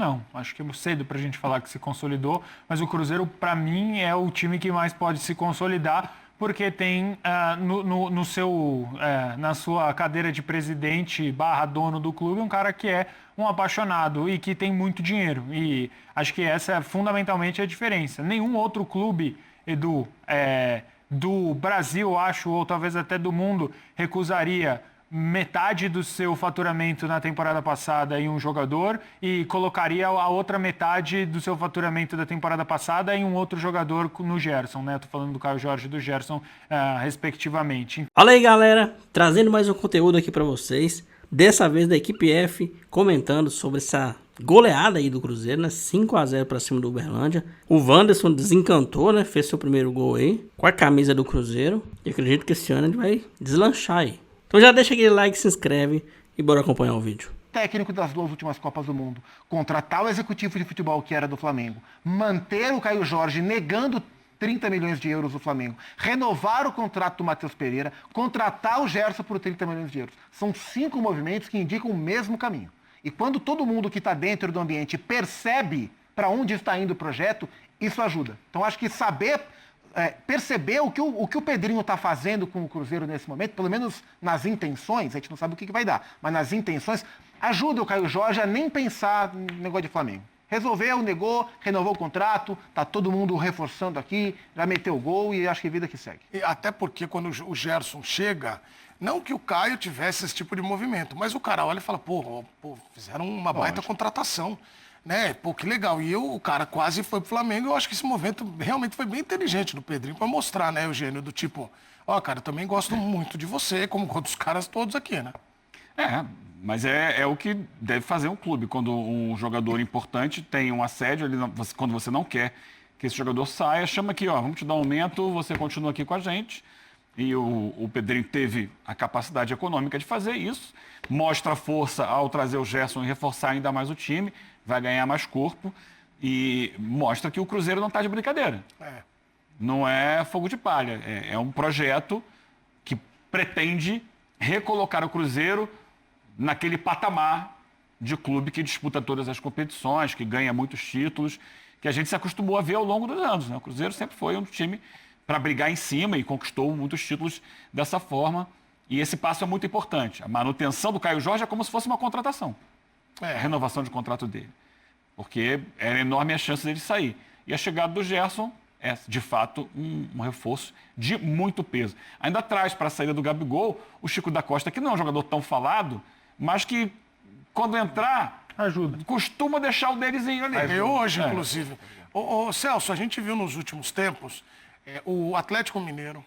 Não, acho que é cedo para a gente falar que se consolidou, mas o Cruzeiro, para mim, é o time que mais pode se consolidar, porque tem na sua cadeira de presidente barra dono do clube um cara que é um apaixonado e que tem muito dinheiro. E acho que essa é fundamentalmente a diferença. Nenhum outro clube, Edu, do Brasil, acho, ou talvez até do mundo, recusaria metade do seu faturamento na temporada passada em um jogador e colocaria a outra metade do seu faturamento da temporada passada em um outro jogador no Gerson, né? Tô falando do Caio Jorge e do Gerson, respectivamente. Fala aí, galera, trazendo mais um conteúdo aqui pra vocês, dessa vez da equipe F, comentando sobre essa goleada aí do Cruzeiro, né? 5-0 pra cima do Uberlândia. O Wanderson desencantou, né? Fez seu primeiro gol aí com a camisa do Cruzeiro e acredito que esse ano ele vai deslanchar aí. Então já deixa aquele like, se inscreve e bora acompanhar o vídeo. Técnico das 2 últimas Copas do Mundo, contratar o executivo de futebol que era do Flamengo, manter o Caio Jorge negando 30 milhões de euros do Flamengo, renovar o contrato do Matheus Pereira, contratar o Gerson por 30 milhões de euros. São 5 movimentos que indicam o mesmo caminho. E quando todo mundo que está dentro do ambiente percebe para onde está indo o projeto, isso ajuda. Então acho que saber perceber o que o Pedrinho está fazendo com o Cruzeiro nesse momento, pelo menos nas intenções, a gente não sabe o que vai dar, mas nas intenções, ajuda o Caio Jorge a nem pensar no negócio de Flamengo. Resolveu, negou, renovou o contrato, tá todo mundo reforçando aqui, já meteu o gol e acho que vida que segue. E até porque quando o Gerson chega, não que o Caio tivesse esse tipo de movimento, mas o cara olha e fala, pô fizeram uma baita contratação. Né? Pô, que legal. E o cara quase foi pro Flamengo. Eu acho que esse movimento realmente foi bem inteligente do Pedrinho para mostrar, né, Eugênio, do tipo, cara, eu também gosto muito de você, como dos caras todos aqui, né? Mas é o que deve fazer um clube. Quando um jogador importante tem um assédio, quando você não quer que esse jogador saia, chama aqui, vamos te dar um aumento, você continua aqui com a gente. E o Pedrinho teve a capacidade econômica de fazer isso, mostra força ao trazer o Gerson e reforçar ainda mais o time, vai ganhar mais corpo e mostra que o Cruzeiro não está de brincadeira. Não é fogo de palha, é um projeto que pretende recolocar o Cruzeiro naquele patamar de clube que disputa todas as competições, que ganha muitos títulos, que a gente se acostumou a ver ao longo dos anos, né? O Cruzeiro sempre foi um time para brigar em cima e conquistou muitos títulos dessa forma. E esse passo é muito importante. A manutenção do Caio Jorge é como se fosse uma contratação. A renovação de contrato dele. Porque era enorme a chance dele sair. E a chegada do Gerson é, de fato, um reforço de muito peso. Ainda traz para a saída do Gabigol o Chico da Costa, que não é um jogador tão falado, mas que, quando entrar, ajuda. Costuma deixar o delezinho ali. Eu hoje, inclusive. Ô, Celso, a gente viu nos últimos tempos o Atlético Mineiro,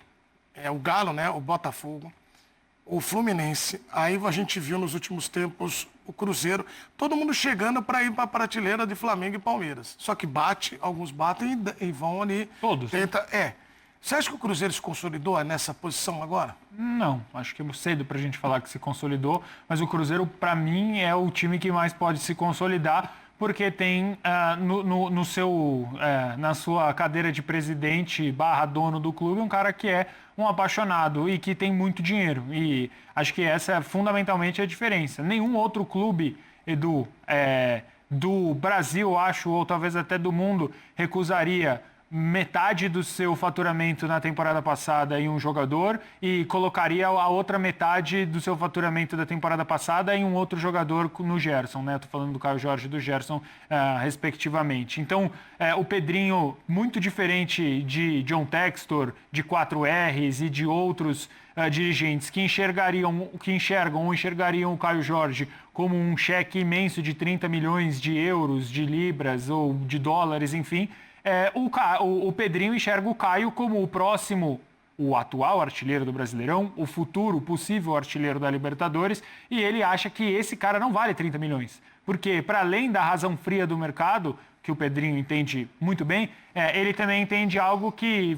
o Galo, né, o Botafogo, o Fluminense. Aí a gente viu nos últimos tempos o Cruzeiro, todo mundo chegando para ir para a prateleira de Flamengo e Palmeiras. Só que alguns batem e vão ali. Todos. Você acha que o Cruzeiro se consolidou nessa posição agora? Não, acho que é cedo para a gente falar que se consolidou, mas o Cruzeiro, para mim, é o time que mais pode se consolidar, porque tem na sua cadeira de presidente barra dono do clube um cara que é um apaixonado e que tem muito dinheiro. E acho que essa é fundamentalmente a diferença. Nenhum outro clube, Edu, do Brasil, acho, ou talvez até do mundo, recusaria metade do seu faturamento na temporada passada em um jogador e colocaria a outra metade do seu faturamento da temporada passada em um outro jogador no Gerson, né? Tô falando do Caio Jorge e do Gerson, respectivamente. Então, o Pedrinho, muito diferente de John Textor, de 4Rs e de outros dirigentes que enxergariam o Caio Jorge como um cheque imenso de 30 milhões de euros, de libras ou de dólares, enfim, o Pedrinho enxerga o Caio como o atual artilheiro do Brasileirão, o futuro possível artilheiro da Libertadores, e ele acha que esse cara não vale 30 milhões. Porque, para além da razão fria do mercado, que o Pedrinho entende muito bem, ele também entende algo que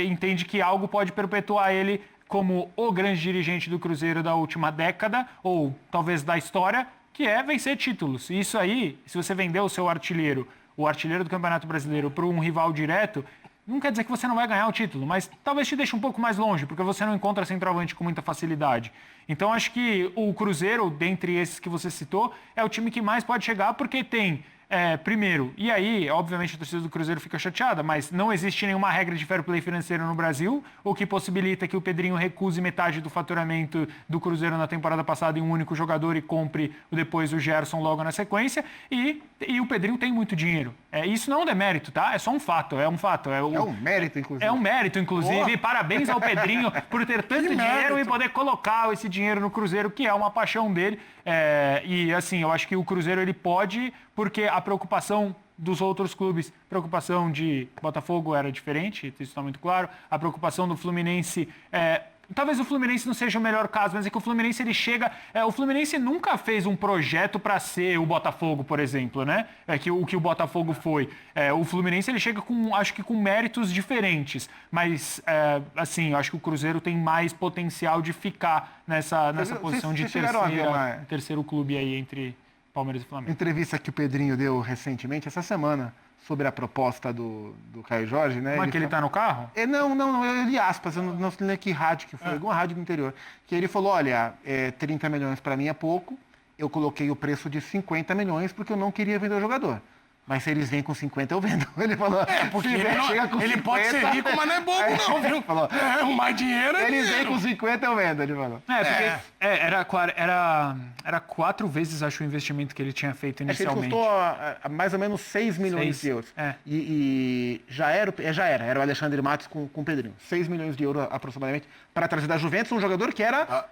entende que algo pode perpetuar ele como o grande dirigente do Cruzeiro da última década, ou talvez da história, que é vencer títulos. E isso aí, se você vender o artilheiro do Campeonato Brasileiro para um rival direto, não quer dizer que você não vai ganhar o título, mas talvez te deixe um pouco mais longe, porque você não encontra centroavante com muita facilidade. Então, acho que o Cruzeiro, dentre esses que você citou, é o time que mais pode chegar, porque tem... primeiro, e aí, obviamente, a torcida do Cruzeiro fica chateada, mas não existe nenhuma regra de fair play financeiro no Brasil, o que possibilita que o Pedrinho recuse metade do faturamento do Cruzeiro na temporada passada em um único jogador e compre depois o Gerson logo na sequência, e o Pedrinho tem muito dinheiro. Isso não é um demérito, tá? É só um fato, é um fato. É um mérito, inclusive. É um mérito, inclusive, e parabéns ao Pedrinho por ter tanto dinheiro e poder colocar esse dinheiro no Cruzeiro, que é uma paixão dele. E assim, eu acho que o Cruzeiro ele pode, porque a preocupação dos outros clubes, preocupação de Botafogo era diferente, isso está muito claro, a preocupação do Fluminense talvez o Fluminense não seja o melhor caso, mas é que o Fluminense ele chega. O Fluminense nunca fez um projeto para ser o Botafogo, por exemplo, né? O que o Botafogo foi. O Fluminense ele chega acho que com méritos diferentes, mas assim, eu acho que o Cruzeiro tem mais potencial de ficar nessa posição de terceiro clube aí entre Palmeiras e Flamengo. Entrevista que o Pedrinho deu recentemente, essa semana, sobre a proposta do Caio Jorge, né? Mas que ele tá no carro? Não, eu li aspas, eu não sei que rádio que foi, alguma rádio do interior, que ele falou, olha, 30 milhões para mim é pouco, eu coloquei o preço de 50 milhões porque eu não queria vender o jogador. Mas se eles vêm com 50, eu vendo. Ele falou, porque ele pode ser rico, mas não é bobo não, viu? Falou, mais dinheiro é eles dinheiro. vêm com 50, eu vendo, ele falou. Porque era 4 vezes, acho, o investimento que ele tinha feito inicialmente. Ele custou mais ou menos 6 milhões de euros. E já era o Alexandre Matos com o Pedrinho. 6 milhões de euros aproximadamente para trazer da Juventus um jogador que era...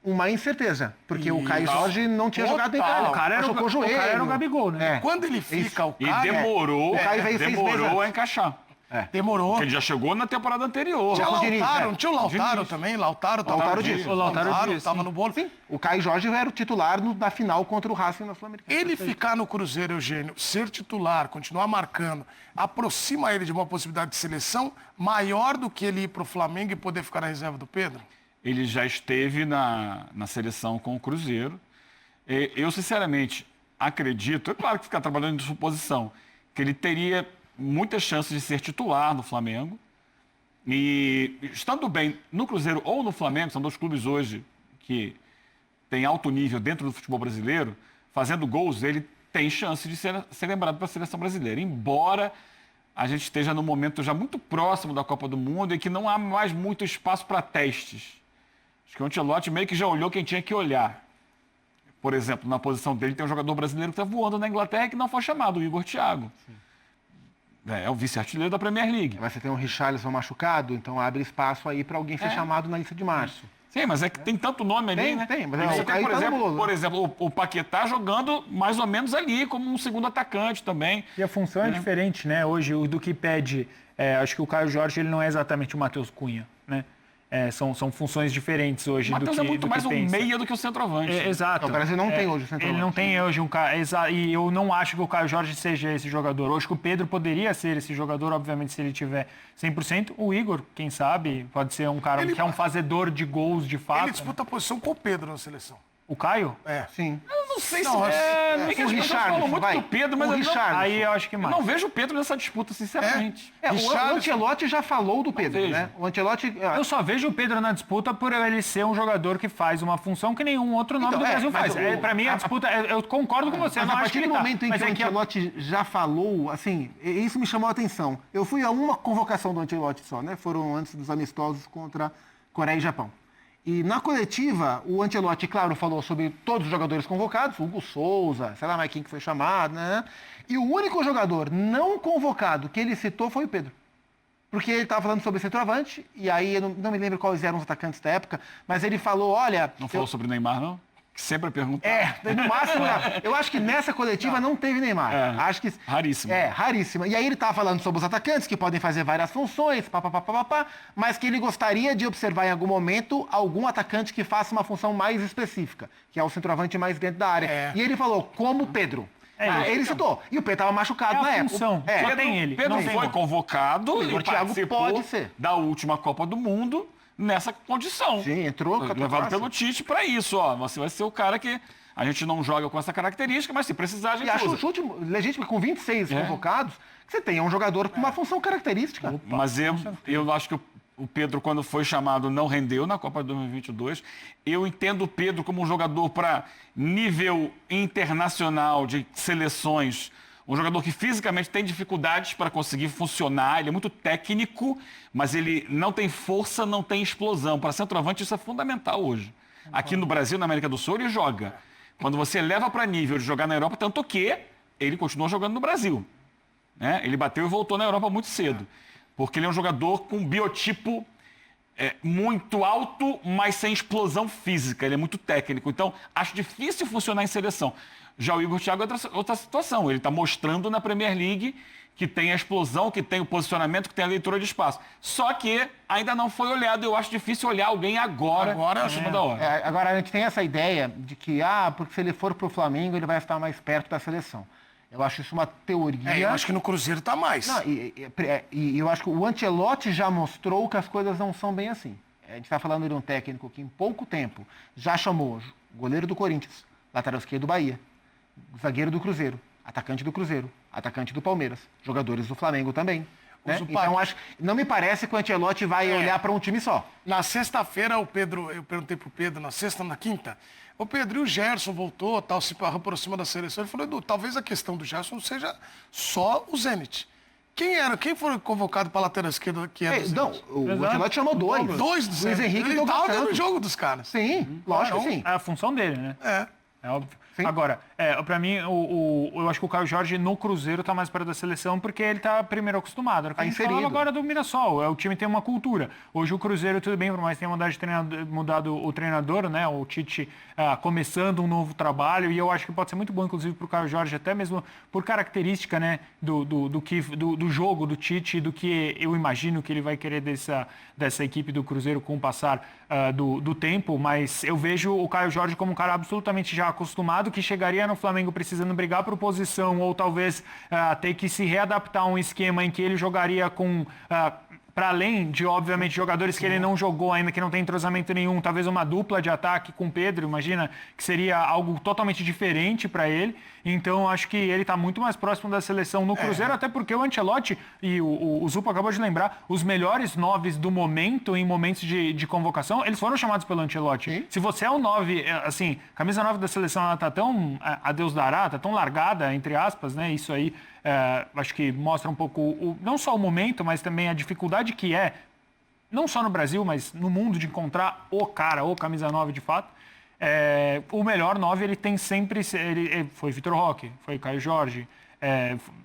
uma incerteza, porque o Caio Jorge não tinha jogado em Itália. O cara era o Gabigol, né? Quando ele fica, o cara... E demorou, o Caio veio 6 meses a encaixar. Demorou. Porque ele já chegou na temporada anterior. Tinha o Lautaro também. Lautaro tava no bolo. Sim, o Caio Jorge era o titular na final contra o Racing na Sul-Americana. Ele ficar no Cruzeiro, Eugênio, ser titular, continuar marcando, aproxima ele de uma possibilidade de seleção maior do que ele ir pro Flamengo e poder ficar na reserva do Pedro? Ele já esteve na seleção com o Cruzeiro. Eu, sinceramente, acredito, é claro que ficar trabalhando de suposição, que ele teria muitas chances de ser titular no Flamengo. E estando bem no Cruzeiro ou no Flamengo, são dois clubes hoje que têm alto nível dentro do futebol brasileiro, fazendo gols, ele tem chance de ser lembrado para a seleção brasileira. Embora a gente esteja num momento já muito próximo da Copa do Mundo e que não há mais muito espaço para testes. Acho que o Ancelotti meio que já olhou quem tinha que olhar. Por exemplo, na posição dele tem um jogador brasileiro que está voando na Inglaterra que não foi chamado, o Igor Thiago. É o vice-artilheiro da Premier League. Mas você tem um Richarlison machucado, então abre espaço aí para alguém ser chamado na lista de março. Sim, mas é que tem tanto nome ali, né? Tem, mas você tem, por exemplo, o Paquetá jogando mais ou menos ali, como um segundo atacante também. E a função é diferente, né? Hoje, do que pede... acho que o Caio Jorge ele não é exatamente o Matheus Cunha, né? São funções diferentes hoje do que Matheus é muito mais um pensa. meia do que o centroavante. Exato. O Brasil não tem hoje o centroavante. Ele não tem hoje um cara... E eu não acho que o Caio Jorge seja esse jogador. Eu acho que o Pedro poderia ser esse jogador, obviamente, se ele tiver 100%. O Igor, quem sabe, pode ser um cara que é um fazedor de gols de fato. Ele disputa a posição com o Pedro na seleção. O Caio? Sim. Eu não sei se o Richarlison muito do Pedro, mas aí eu acho que mais. Eu não vejo o Pedro nessa disputa, sinceramente. O Ancelotti já falou do Pedro, né? O Ancelotti... Eu só vejo o Pedro na disputa por ele ser um jogador que faz uma função que nenhum outro nome do Brasil faz. Pra mim, a disputa... Eu concordo com você, mas não a acho que partir do momento em que o Ancelotti já falou, assim, isso me chamou a atenção. Eu fui a uma convocação do Ancelotti só, né? Foram antes dos amistosos contra Coreia e Japão. E na coletiva, o Ancelotti, claro, falou sobre todos os jogadores convocados, Hugo Souza, sei lá mais quem que foi chamado, né? E o único jogador não convocado que ele citou foi o Pedro. Porque ele estava falando sobre centroavante, e aí eu não me lembro quais eram os atacantes da época, mas ele falou, olha... Não falou sobre o Neymar, não? Que sempre pergunta. No máximo, eu acho que nessa coletiva não teve Neymar. Acho que raríssimo. Raríssima. E aí ele estava falando sobre os atacantes, que podem fazer várias funções, mas que ele gostaria de observar em algum momento algum atacante que faça uma função mais específica, que é o centroavante mais dentro da área. E ele falou, como Pedro. Ele citou. E o Pedro estava machucado na época. Só tem ele. Pedro foi convocado e participou pode ser. da última Copa do Mundo nessa condição. Sim, entrou. Levado pelo Tite para isso, ó. Você vai ser o cara que A gente não joga com essa característica, mas se precisar, a gente E acho usa. um chute legítimo, com 26 convocados, que você tenha um jogador com uma função característica. Mas eu acho que o Pedro, quando foi chamado, não rendeu na Copa de 2022. Eu entendo o Pedro como um jogador para nível internacional de seleções, um jogador que fisicamente tem dificuldades para conseguir funcionar, ele é muito técnico, mas ele não tem força, não tem explosão. Para centroavante isso é fundamental hoje. Aqui no Brasil, na América do Sul, ele joga. Quando você leva para nível de jogar na Europa, tanto que ele continua jogando no Brasil. Né? Ele bateu e voltou na Europa muito cedo. Porque ele é um jogador com biotipo muito alto, mas sem explosão física. Ele é muito técnico. Então, acho difícil funcionar em seleção. Já o Igor Thiago é outra situação. Ele está mostrando na Premier League que tem a explosão, que tem o posicionamento, que tem a leitura de espaço. Só que ainda não foi olhado. Eu acho difícil olhar alguém agora em cima da hora. Agora, a gente tem essa ideia de que, porque se ele for pro Flamengo, ele vai estar mais perto da seleção. Eu acho isso uma teoria. Eu acho que no Cruzeiro tá mais. Não, e eu acho que o Ancelotti já mostrou que as coisas não são bem assim. A gente está falando de um técnico que em pouco tempo já chamou goleiro do Corinthians, lateral esquerdo do Bahia, zagueiro do Cruzeiro, atacante do Cruzeiro, atacante do Palmeiras, jogadores do Flamengo também. Né? Então, não me parece que o Ancelotti vai olhar para um time só. Na sexta-feira, eu perguntei pro Pedro, na sexta, na quinta, ô Pedro, e o Gerson voltou, tal, se aproxima da seleção. Ele falou, Edu, talvez a questão do Gerson seja só o Zenit. Quem foi convocado para a lateral esquerda que era do Zenit? Não, o Ancelotti chamou dois. Dois do Luiz Zenit. Henrique e Ele Douglas tava Santos. no jogo dos caras. Sim, lógico que sim. É a função dele, né? É óbvio. Sim. Agora, pra mim, eu acho que o Caio Jorge no Cruzeiro tá mais perto da seleção porque ele tá primeiro acostumado. Era o que a gente falava agora do Mirassol. O time tem uma cultura. Hoje o Cruzeiro, tudo bem, por mais que tenha mudado o treinador, né? O Tite começando um novo trabalho. E eu acho que pode ser muito bom, inclusive, pro Caio Jorge, até mesmo por característica, né? Do jogo do Tite, do que eu imagino que ele vai querer dessa equipe do Cruzeiro com o passar do tempo. Mas eu vejo o Caio Jorge como um cara absolutamente já acostumado, que chegaria no Flamengo precisando brigar por posição ou talvez ter que se readaptar a um esquema em que ele jogaria com... para além de, obviamente, jogadores que ele não jogou ainda, que não tem entrosamento nenhum, talvez uma dupla de ataque com o Pedro, imagina, que seria algo totalmente diferente para ele. Então, acho que ele está muito mais próximo da seleção no Cruzeiro, até porque o Ancelotti, e o Zupa acabou de lembrar, os melhores noves do momento, em momentos de convocação, eles foram chamados pelo Ancelotti. Sim. Se você é o 9, assim, camisa 9 da seleção, ela tá tão, a Deus dará, tá tão largada, entre aspas, né, isso aí, acho que mostra um pouco, não só o momento, mas também a dificuldade que é, não só no Brasil, mas no mundo, de encontrar o cara, ou camisa 9 de fato. O melhor 9, ele tem sempre... foi Vitor Roque, foi Caio Jorge,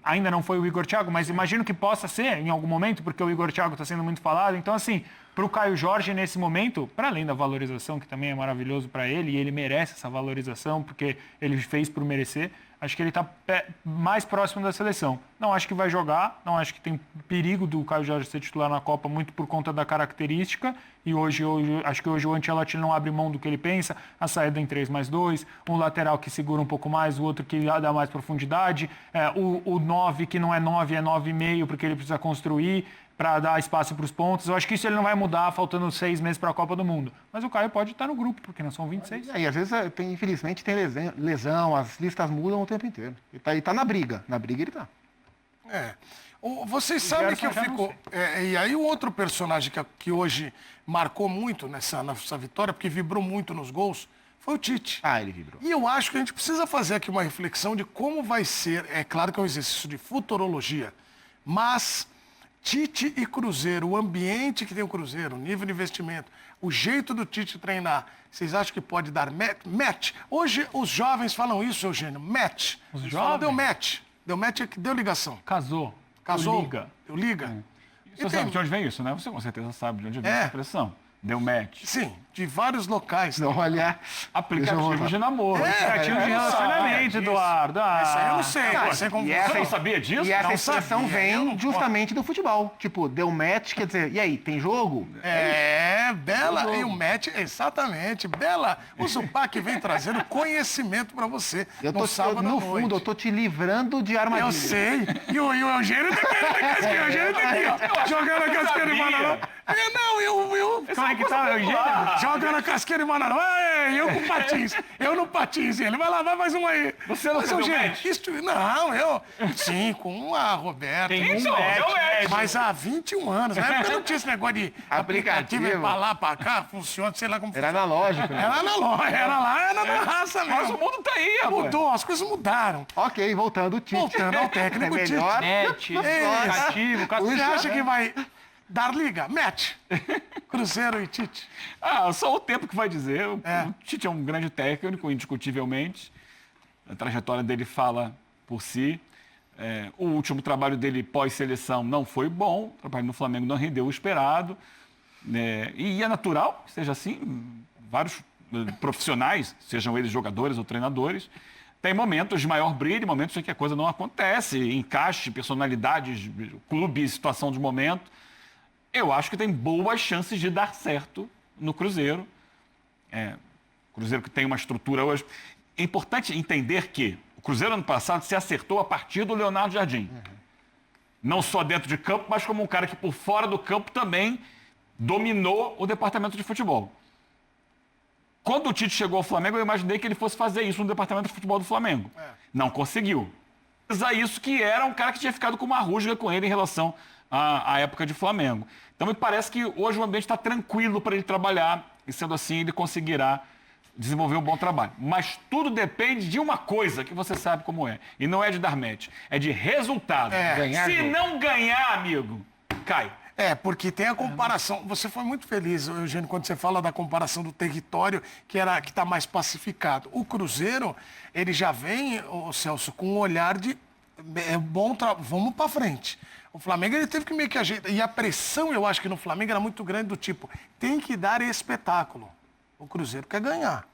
ainda não foi o Igor Thiago, mas imagino que possa ser em algum momento, porque o Igor Thiago está sendo muito falado. Então, assim, para o Caio Jorge, nesse momento, para além da valorização, que também é maravilhoso para ele, e ele merece essa valorização, porque ele fez por merecer, acho que ele está mais próximo da seleção. Não acho que vai jogar, não acho que tem perigo do Caio Jorge ser titular na Copa, muito por conta da característica. E acho que hoje o Ancelotti não abre mão do que ele pensa, a saída em 3+2, um lateral que segura um pouco mais, o outro que dá mais profundidade, o 9 que não é 9, é 9,5, porque ele precisa construir para dar espaço para os pontos. Eu acho que isso ele não vai mudar, faltando 6 meses para a Copa do Mundo. Mas o Caio pode estar no grupo, porque não são 26. E às vezes, infelizmente, tem lesão, as listas mudam o tempo inteiro. Ele tá na briga. Na briga ele tá. Vocês sabem que eu fico... e aí o outro personagem que hoje marcou muito nessa vitória, porque vibrou muito nos gols, foi o Tite. Ele vibrou. E eu acho que a gente precisa fazer aqui uma reflexão de como vai ser. É claro que é um exercício de futurologia, mas Tite e Cruzeiro, o ambiente que tem o Cruzeiro, o nível de investimento, o jeito do Tite treinar, vocês acham que pode dar match? Hoje os jovens falam isso, Eugênio, match. Os Eles jovens? falam, deu match. Deu match é que deu ligação. Casou. Casou? Liga. Deu liga. Você sabe de onde vem isso, né? Você com certeza sabe de onde vem essa expressão. Deu match. Sim, de vários locais. Olha... Aplicativo de namoro. Aplicativo de relacionamento, Eduardo. Isso aí eu não sei. Você não sabia disso? E essa Não expressão sabia, vem justamente do futebol. Tipo, deu match, quer dizer, e aí, tem jogo? Bela, e o match, exatamente. Bela, o Zupac vem trazendo conhecimento pra você no sábado à no noite. fundo, eu tô te livrando de armadilha. Eu sei. E o Eugênio tá aqui, o Eugênio tá aqui, ó. Jogando a casquinha de banana. Não, eu... Como é que tá, Eugênio? joga na casqueira e manda, ei, eu com patins, eu no patins, ele vai lá, vai mais uma aí. Você não Mas, fez o gente, não, eu, sim, com a Roberta. Tem Isso, um é o match, Mas há 21 anos, na época não tinha esse negócio de aplicativo, Aplicativo. pra lá, pra cá, funciona, sei lá como Era funciona. analógico, né? Era na loja, era lá, era na raça mesmo. Mas o mundo tá aí, rapaz. Mudou, as coisas mudaram. Ok, voltando o Tite. Voltando ao técnico é Tite. melhor. Match, aplicativo, Você acha que né? vai dar liga? Match. Cruzeiro e Tite. Só o tempo que vai dizer. O Tite é um grande técnico, indiscutivelmente. A trajetória dele fala por si. O último trabalho dele pós-seleção não foi bom. O trabalho no Flamengo não rendeu o esperado. E é natural que seja assim. Vários profissionais, sejam eles jogadores ou treinadores, tem momentos de maior brilho, momentos em que a coisa não acontece, encaixe, personalidades, clube, situação de momento. Eu acho que tem boas chances de dar certo no Cruzeiro. Cruzeiro que tem uma estrutura hoje. É importante entender que o Cruzeiro ano passado se acertou a partir do Leonardo Jardim. Não só dentro de campo, mas como um cara que por fora do campo também dominou o departamento de futebol. Quando o Tite chegou ao Flamengo, eu imaginei que ele fosse fazer isso no departamento de futebol do Flamengo. Não conseguiu. Mas é isso que era um cara que tinha ficado com uma rusga com ele em relação à época de Flamengo. Então me parece que hoje o ambiente está tranquilo para ele trabalhar e sendo assim ele conseguirá desenvolver um bom trabalho. Mas tudo depende de uma coisa que você sabe como é. E não é de dar match, é de resultado. Ganhar Se jogo. não ganhar, amigo, cai. Porque tem a comparação. Você foi muito feliz, Eugênio, quando você fala da comparação do território que está mais pacificado. O Cruzeiro, ele já vem, Celso, com um olhar de vamos para frente. O Flamengo ele teve que meio que ajeitar. E a pressão, eu acho que no Flamengo era muito grande do tipo, tem que dar espetáculo. O Cruzeiro quer ganhar.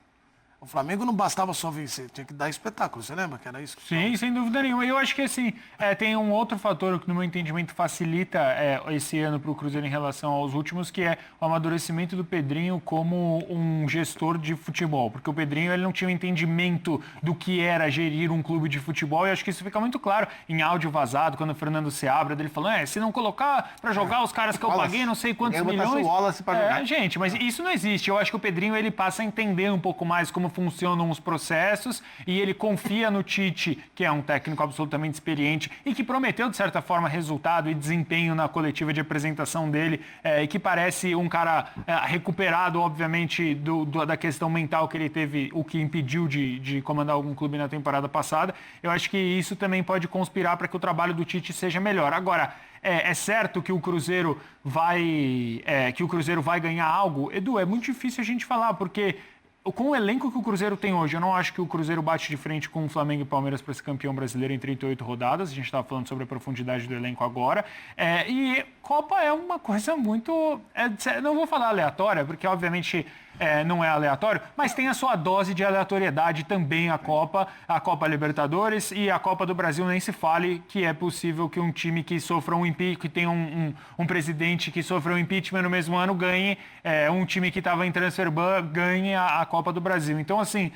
O Flamengo não bastava só vencer, tinha que dar espetáculo. Você lembra que era isso? Sim, sem dúvida nenhuma. Eu acho que assim, tem um outro fator que, no meu entendimento, facilita esse ano para o Cruzeiro em relação aos últimos, que é o amadurecimento do Pedrinho como um gestor de futebol. Porque o Pedrinho ele não tinha um entendimento do que era gerir um clube de futebol, e acho que isso fica muito claro em áudio vazado, quando o Fernando Seabra dele falando, se não colocar para jogar os caras que eu paguei não sei quantos milhões... O Wallace pra jogar. Gente, mas isso não existe. Eu acho que o Pedrinho ele passa a entender um pouco mais como funcionam os processos e ele confia no Tite, que é um técnico absolutamente experiente e que prometeu, de certa forma, resultado e desempenho na coletiva de apresentação dele, e que parece um cara recuperado, obviamente, da questão mental que ele teve, o que impediu de comandar algum clube na temporada passada. Eu acho que isso também pode conspirar para que o trabalho do Tite seja melhor. Agora, é certo que o Cruzeiro vai ganhar algo? Edu, é muito difícil a gente falar, porque com o elenco que o Cruzeiro tem hoje, eu não acho que o Cruzeiro bate de frente com o Flamengo e Palmeiras para ser campeão brasileiro em 38 rodadas. A gente estava falando sobre a profundidade do elenco agora. E Copa é uma coisa muito... não vou falar aleatória, porque obviamente não é aleatório, mas tem a sua dose de aleatoriedade também a Copa Libertadores e a Copa do Brasil, nem se fale que é possível que um time que sofra um impeachment, que tenha um presidente que sofra um impeachment no mesmo ano, ganhe, um time que estava em transfer ban ganhe a Copa do Brasil. Então, assim,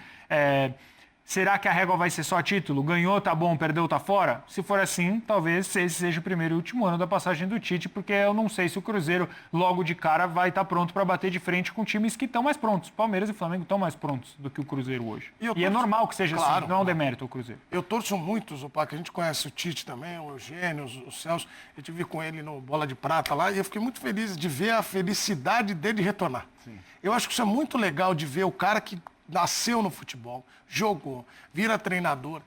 será que a régua vai ser só título? Ganhou, tá bom, perdeu, tá fora? Se for assim, talvez esse seja o primeiro e último ano da passagem do Tite, porque eu não sei se o Cruzeiro, logo de cara, vai estar pronto para bater de frente com times que estão mais prontos. Palmeiras e Flamengo estão mais prontos do que o Cruzeiro hoje. E é normal que seja assim, não é um demérito o Cruzeiro. Eu torço muito, Zupá, que a gente conhece o Tite também, o Eugênio, o Celso. Eu tive com ele no Bola de Prata lá e eu fiquei muito feliz de ver a felicidade dele retornar. Sim. Eu acho que isso é muito legal de ver o cara que nasceu no futebol, jogou, vira treinador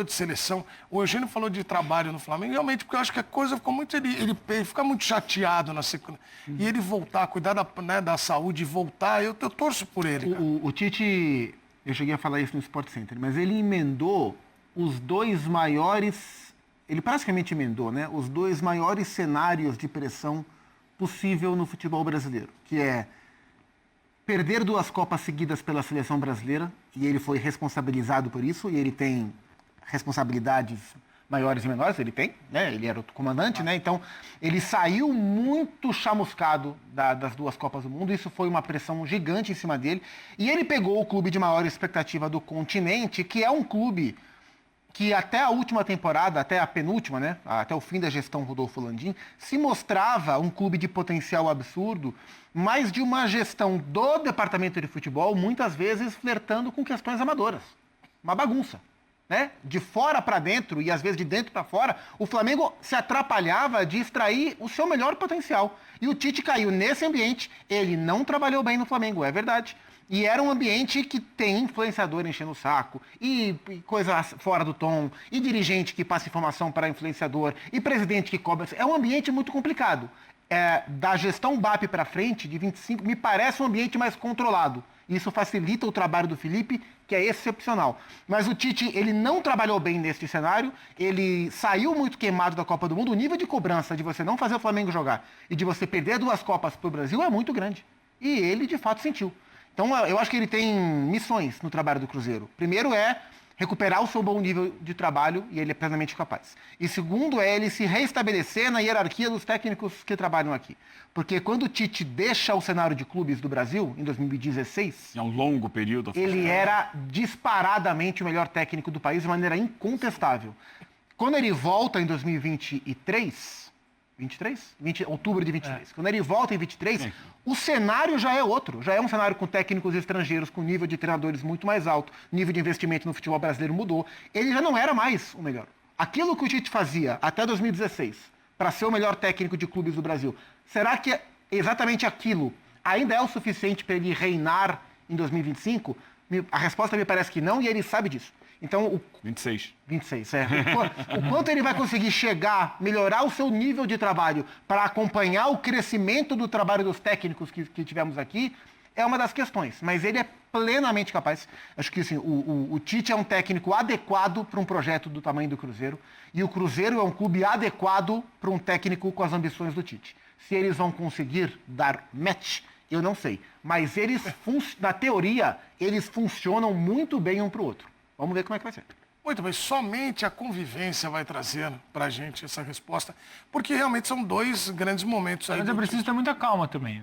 de seleção. O Eugênio falou de trabalho no Flamengo, realmente, porque eu acho que a coisa ficou muito... Ele fica muito chateado na sequência. E ele voltar, cuidar da saúde e voltar, eu torço por ele. O Tite, eu cheguei a falar isso no Sport Center, mas ele emendou os dois maiores... Ele praticamente emendou, né? Os dois maiores cenários de pressão possível no futebol brasileiro, que é perder 2 Copas seguidas pela seleção brasileira, e ele foi responsabilizado por isso, e ele tem responsabilidades maiores e menores, ele tem, né? Ele era o comandante, né? Então, ele saiu muito chamuscado das 2 Copas do Mundo, isso foi uma pressão gigante em cima dele, e ele pegou o clube de maior expectativa do continente, que é um clube que até a última temporada, até a penúltima, né, até o fim da gestão Rodolfo Landim, se mostrava um clube de potencial absurdo, mas de uma gestão do departamento de futebol, muitas vezes flertando com questões amadoras. Uma bagunça. Né? De fora para dentro e às vezes de dentro para fora, o Flamengo se atrapalhava de extrair o seu melhor potencial. E o Tite caiu nesse ambiente, ele não trabalhou bem no Flamengo, é verdade. E era um ambiente que tem influenciador enchendo o saco, e coisa fora do tom, e dirigente que passa informação para influenciador, e presidente que cobra. É um ambiente muito complicado. Da gestão BAP para frente, de 25, me parece um ambiente mais controlado. Isso facilita o trabalho do Felipe, que é excepcional. Mas o Tite, ele não trabalhou bem neste cenário, ele saiu muito queimado da Copa do Mundo. O nível de cobrança de você não fazer o Flamengo jogar e de você perder 2 Copas para o Brasil é muito grande. E ele, de fato, sentiu. Então, eu acho que ele tem missões no trabalho do Cruzeiro. Primeiro é recuperar o seu bom nível de trabalho, e ele é plenamente capaz. E segundo é ele se reestabelecer na hierarquia dos técnicos que trabalham aqui. Porque quando o Tite deixa o cenário de clubes do Brasil, em 2016... É um longo período. Ele era disparadamente o melhor técnico do país de maneira incontestável. Quando ele volta em 2023... outubro de 23. Quando ele volta em 23, o cenário já é outro. Já é um cenário com técnicos estrangeiros, com nível de treinadores muito mais alto, nível de investimento no futebol brasileiro mudou. Ele já não era mais o melhor. Aquilo que o Tite fazia até 2016, para ser o melhor técnico de clubes do Brasil, será que exatamente aquilo ainda é o suficiente para ele reinar em 2025? A resposta me parece que não, e ele sabe disso. Então, 26, O quanto ele vai conseguir chegar, melhorar o seu nível de trabalho para acompanhar o crescimento do trabalho dos técnicos que tivemos aqui, é uma das questões. Mas ele é plenamente capaz. Acho que assim, o Tite é um técnico adequado para um projeto do tamanho do Cruzeiro, e o Cruzeiro é um clube adequado para um técnico com as ambições do Tite. Se eles vão conseguir dar match, eu não sei. Mas eles, na teoria, eles funcionam muito bem um para o outro. Vamos ver como é que vai ser. Muito bem, somente a convivência vai trazer pra gente essa resposta, porque realmente são 2 grandes momentos aí. Mas eu preciso ter muita calma também.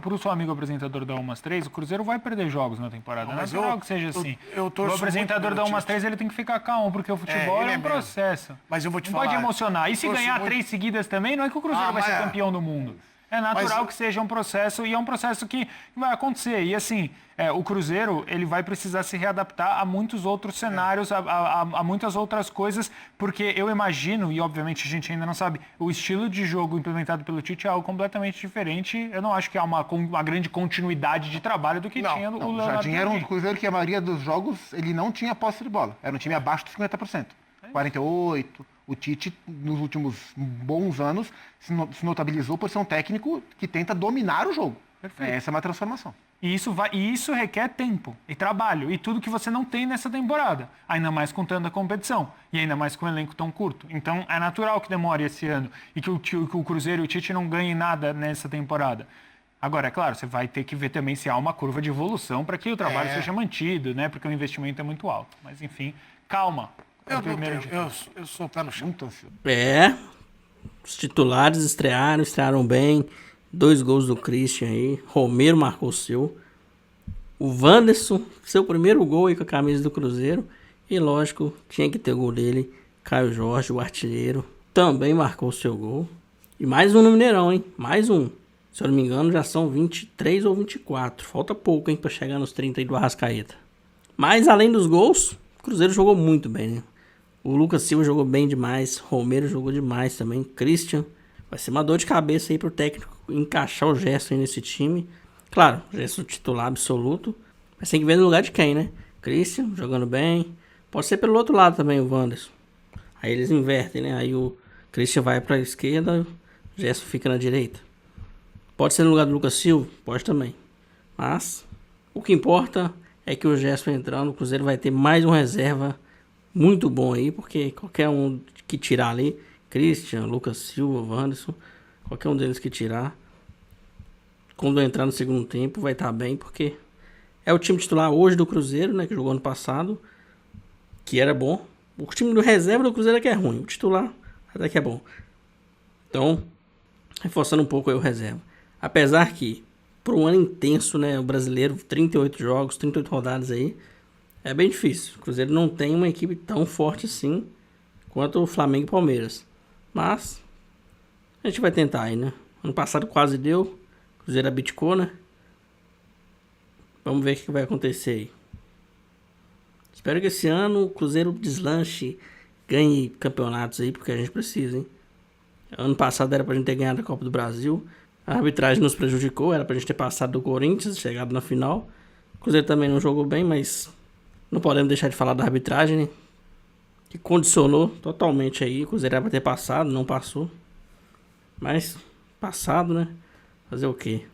Pro seu amigo apresentador da Umas 3, o Cruzeiro vai perder jogos na temporada. Não é natural que seja assim. O apresentador da Umas 3, ele tem que ficar calmo, porque o futebol é um processo. Mas eu vou te falar. Não pode emocionar. E se ganhar 3 seguidas também, não é que o Cruzeiro vai ser campeão do mundo. É natural que seja um processo, e é um processo que vai acontecer. E assim, o Cruzeiro, ele vai precisar se readaptar a muitos outros cenários, a muitas outras coisas, porque eu imagino, e obviamente a gente ainda não sabe, o estilo de jogo implementado pelo Tite é algo completamente diferente. Eu não acho que há uma grande continuidade de trabalho do que tinha o Leonardo. O Jardim era um Cruzeiro que a maioria dos jogos, ele não tinha posse de bola. Era um time abaixo dos 50%. 48%. O Tite, nos últimos bons anos, se notabilizou por ser um técnico que tenta dominar o jogo. Perfeito. Essa é uma transformação. E isso requer tempo e trabalho, e tudo que você não tem nessa temporada. Ainda mais com tanta competição, e ainda mais com um elenco tão curto. Então, é natural que demore esse ano, e que o Cruzeiro e o Tite não ganhem nada nessa temporada. Agora, é claro, você vai ter que ver também se há uma curva de evolução para que o trabalho seja mantido, né? Porque o investimento é muito alto. Mas, enfim, calma. Eu sou o pé no chão. Muito ansioso. Os titulares estrearam bem. 2 gols do Christian aí. Romero marcou o seu. O Wanderson, seu primeiro gol aí com a camisa do Cruzeiro. E lógico, tinha que ter o gol dele. Caio Jorge, o artilheiro, também marcou o seu gol. E mais um no Mineirão, hein? Mais um. Se eu não me engano, já são 23 ou 24. Falta pouco, hein, pra chegar nos 30 aí do Arrascaeta. Mas além dos gols, o Cruzeiro jogou muito bem, né? O Lucas Silva jogou bem demais. Romero jogou demais também. Christian. Vai ser uma dor de cabeça aí pro técnico encaixar o Gerson aí nesse time. Claro, o Gerson titular absoluto. Mas tem que ver no lugar de quem, né? Christian jogando bem. Pode ser pelo outro lado também, o Wanderson. Aí eles invertem, né? Aí o Christian vai pra esquerda, o Gerson fica na direita. Pode ser no lugar do Lucas Silva? Pode também. Mas o que importa é que o Gerson entrando, o Cruzeiro vai ter mais um reserva muito bom aí, porque qualquer um que tirar ali, Christian, Lucas Silva, Wanderson, qualquer um deles que tirar, quando entrar no segundo tempo vai estar bem, porque é o time titular hoje do Cruzeiro, né, que jogou ano passado, que era bom. O time do reserva do Cruzeiro é que é ruim, o titular até que é bom. Então, reforçando um pouco aí o reserva. Apesar que, para um ano intenso, né, o brasileiro, 38 jogos, 38 rodadas aí, é bem difícil. O Cruzeiro não tem uma equipe tão forte assim quanto o Flamengo e Palmeiras. Mas a gente vai tentar aí, né? Ano passado quase deu. O Cruzeiro abdicou, né? Vamos ver o que vai acontecer aí. Espero que esse ano o Cruzeiro deslanche, ganhe campeonatos aí, porque a gente precisa, hein? Ano passado era pra gente ter ganhado a Copa do Brasil. A arbitragem nos prejudicou, era pra gente ter passado do Corinthians, chegado na final. O Cruzeiro também não jogou bem, mas não podemos deixar de falar da arbitragem, né? Que condicionou totalmente aí. O Cruzeiro era pra ter passado, não passou. Mas, passado, né? Fazer o quê?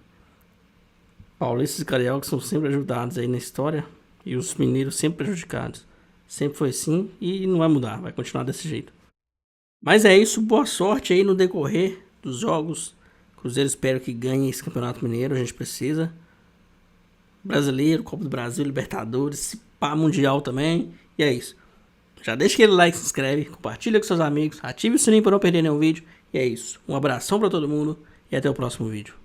Paulistas e cariocas são sempre ajudados aí na história. E os mineiros sempre prejudicados. Sempre foi assim e não vai mudar, vai continuar desse jeito. Mas é isso, boa sorte aí no decorrer dos jogos. Cruzeiro espero que ganhe esse Campeonato Mineiro, a gente precisa. Brasileiro, Copa do Brasil, Libertadores, se pá, Mundial também. E é isso. Já deixa aquele like, se inscreve, compartilha com seus amigos, ative o sininho para não perder nenhum vídeo. E é isso. Um abração para todo mundo e até o próximo vídeo.